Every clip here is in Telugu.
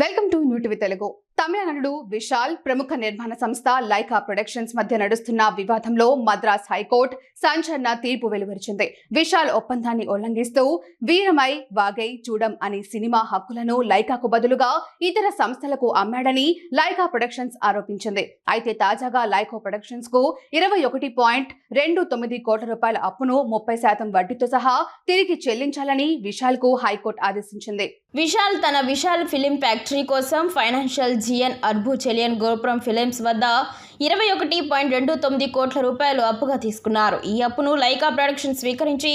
Welcome to new TV Telugu. Tamil నటుడు విశాల్ ప్రముఖ నిర్మాణ సంస్థ లైకా ప్రొడక్షన్స్ మధ్య నడుస్తున్న వివాదంలో మద్రాస్ హైకోర్టు సంచలన తీర్పు వెలువరించింది. విశాల్ ఒప్పందాన్ని ఉల్లంఘిస్తూ వీరమై వాగై చూడం అనే సినిమా హక్కులను లైకాకు బదులుగా ఇతర సంస్థలకు అమ్మాడని లైకా ప్రొడక్షన్స్ ఆరోపించింది. అయితే తాజాగా లైకా ప్రొడక్షన్స్ కు 21.29 కోట్ల రూపాయల అప్పును 30% వడ్డీతో సహా తిరిగి చెల్లించాలని విశాల్ కు హైకోర్టు ఆదేశించింది. విశాల్ తన విశాల్ ఫిలిం ఫ్యాక్టరీ కోసం ఫైనాన్షియల్ జిఎన్ అర్బు చెలియన్ గోపురం ఫిలిమ్స్ వద్ద 21.29 కోట్ల రూపాయలు అప్పుగా తీసుకున్నారు. ఈ అప్పును లైకా ప్రొడక్షన్ స్వీకరించి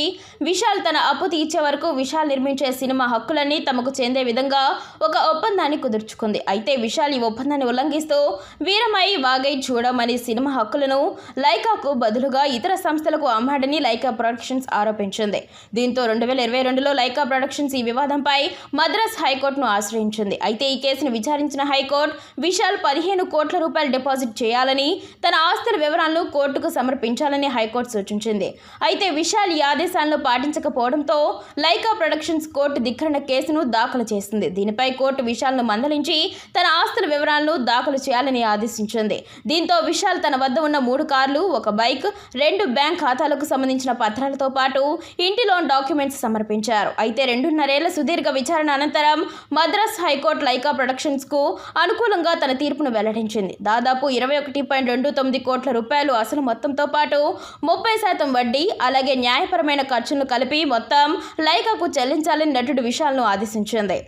విశాల్ తన అప్పు తీర్చే వరకు విశాల్ నిర్మించే సినిమా హక్కులన్నీ తమకు చెందే విధంగా ఒక ఒప్పందాన్ని కుదుర్చుకుంది. అయితే విశాల్ ఈ ఒప్పందాన్ని ఉల్లంఘిస్తూ వీరమై వాగై చూడం అనే సినిమా హక్కులను లైకాకు బదులుగా ఇతర సంస్థలకు అమ్మాడని లైకా ప్రొడక్షన్స్ ఆరోపించింది. దీంతో 2022లో లైకా ప్రొడక్షన్స్ ఈ వివాదంపై మద్రాస్ హైకోర్టును ఆశ్రయించింది. అయితే ఈ కేసును విచారించిన హైకోర్టు విశాల్ 15 కోట్ల రూపాయలు డిపాజిట్ చేయాలని, తన ఆస్తుల వివరాలను కోర్టుకు సమర్పించాలని హైకోర్టు సూచించింది. అయితే విశాల్ ఈ ఆదేశాలను పాటించకపోవడంతో లైకా ప్రొడక్షన్స్ కోర్టు ధిక్కరణ కేసును దాఖలు చేసింది. దీనిపై కోర్టు విశాల్ను మందలించి తన ఆస్తుల వివరాలను దాఖలు చేయాలని ఆదేశించింది. దీంతో విశాల్ తన వద్ద ఉన్న 3 కార్లు, 1 బైక్, 2 బ్యాంక్ ఖాతాలకు సంబంధించిన పత్రాలతో పాటు ఇంటి లోన్ డాక్యుమెంట్స్ సమర్పించారు. అయితే 2.5 ఏళ్ల సుదీర్ఘ విచారణ అనంతరం మద్రాస్ హైకోర్టు లైకా ప్రొడక్షన్స్ కు అనుకూలంగా తన తీర్పును వెల్లడించింది. దాదాపు 21.29 కోట్ల రూపాయలు అసలు మొత్తంతో పాటు 30% వడ్డీ, అలాగే న్యాయపరమైన ఖర్చులను కలిపి మొత్తం లైకాకు చెల్లించాలని నటుడు విశాల్ను ఆదేశించింది.